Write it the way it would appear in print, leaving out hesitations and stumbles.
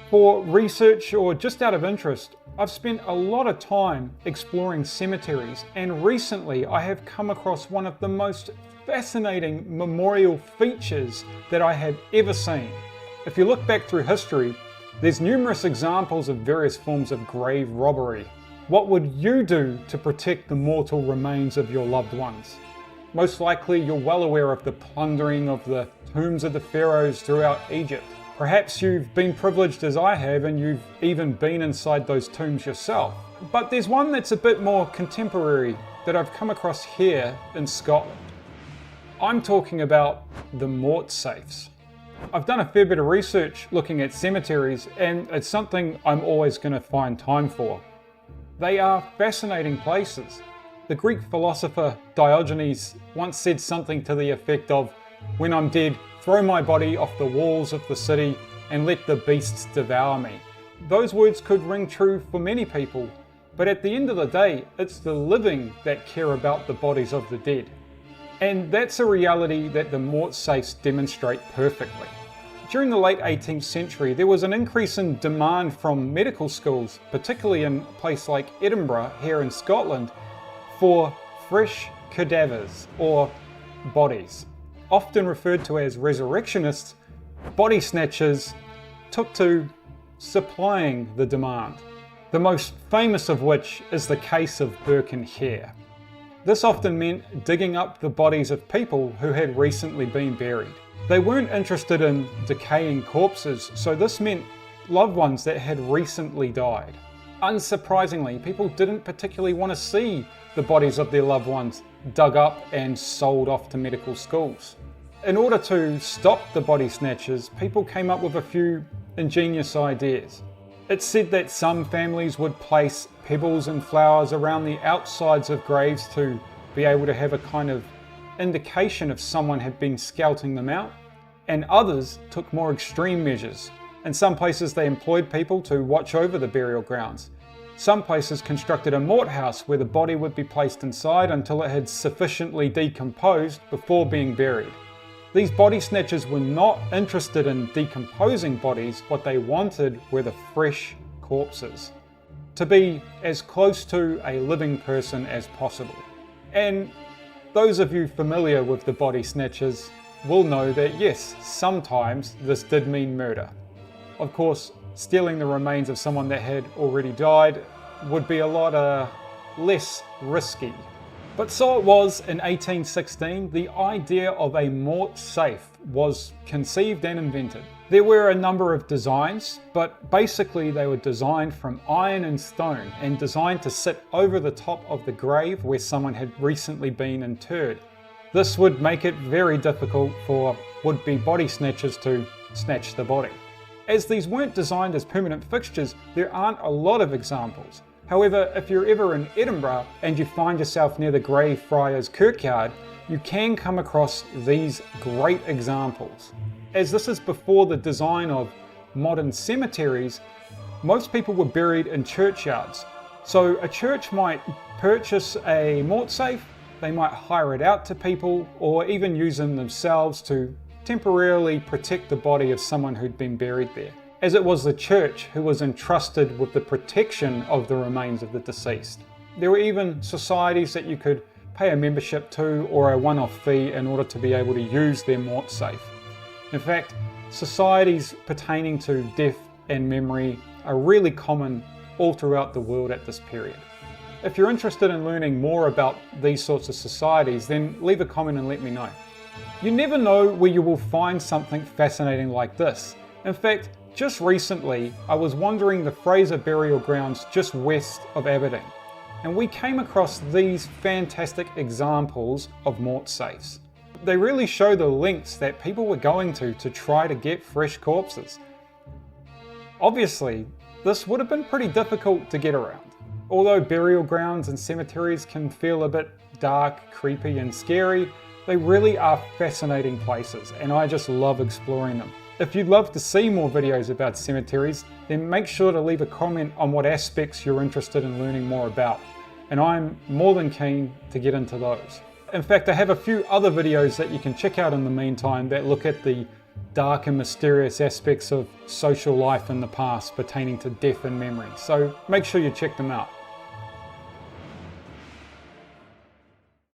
For research or just out of interest, I've spent a lot of time exploring cemeteries, and recently I have come across one of the most fascinating memorial features that I have ever seen. If you look back through history, there's numerous examples of various forms of grave robbery. What would you do to protect the mortal remains of your loved ones? Most likely you're well aware of the plundering of the tombs of the pharaohs throughout Egypt. Perhaps you've been privileged as I have and you've even been inside those tombs yourself. But there's one that's a bit more contemporary that I've come across here in Scotland. I'm talking about the Mortsafes. I've done a fair bit of research looking at cemeteries, and it's something I'm always going to find time for. They are fascinating places. The Greek philosopher Diogenes once said something to the effect of, "When I'm dead, throw my body off the walls of the city and let the beasts devour me." Those words could ring true for many people, but at the end of the day, it's the living that care about the bodies of the dead. And that's a reality that the Mortsafes demonstrate perfectly. During the late 18th century, there was an increase in demand from medical schools, particularly in a place like Edinburgh, here in Scotland, for fresh cadavers or bodies. Often referred to as resurrectionists, body snatchers took to supplying the demand. The most famous of which is the case of Burke and Hare. This often meant digging up the bodies of people who had recently been buried. They weren't interested in decaying corpses, so this meant loved ones that had recently died. Unsurprisingly, people didn't particularly want to see the bodies of their loved ones dug up and sold off to medical schools. In order to stop the body snatchers, people came up with a few ingenious ideas. It's said that some families would place pebbles and flowers around the outsides of graves to be able to have a kind of indication if someone had been scouting them out, and others took more extreme measures. In some places they employed people to watch over the burial grounds. Some places constructed a mort house where the body would be placed inside until it had sufficiently decomposed before being buried. These body snatchers were not interested in decomposing bodies. What they wanted were the fresh corpses, to be as close to a living person as possible. And those of you familiar with the body snatchers will know that yes, sometimes this did mean murder. Of course, stealing the remains of someone that had already died would be a lot less risky. But so it was in 1816, the idea of a mortsafe was conceived and invented. There were a number of designs, but basically they were designed from iron and stone and designed to sit over the top of the grave where someone had recently been interred. This would make it very difficult for would-be body snatchers to snatch the body. As these weren't designed as permanent fixtures, there aren't a lot of examples. However, if you're ever in Edinburgh and you find yourself near the Greyfriars Kirkyard, you can come across these great examples. As this is before the design of modern cemeteries, most people were buried in churchyards. So a church might purchase a mortsafe, they might hire it out to people, or even use them themselves to temporarily protect the body of someone who'd been buried there, as it was the church who was entrusted with the protection of the remains of the deceased. There were even societies that you could pay a membership to or a one-off fee in order to be able to use their mortsafe. In fact, societies pertaining to death and memory are really common all throughout the world at this period. If you're interested in learning more about these sorts of societies, then leave a comment and let me know. You never know where you will find something fascinating like this. In fact, just recently, I was wandering the Fraser Burial Grounds just west of Aberdeen, and we came across these fantastic examples of mortsafes. They really show the lengths that people were going to try to get fresh corpses. Obviously, this would have been pretty difficult to get around. Although burial grounds and cemeteries can feel a bit dark, creepy and scary, they really are fascinating places, and I just love exploring them. If you'd love to see more videos about cemeteries, then make sure to leave a comment on what aspects you're interested in learning more about, and I'm more than keen to get into those. In fact, I have a few other videos that you can check out in the meantime that look at the dark and mysterious aspects of social life in the past pertaining to death and memory. So make sure you check them out.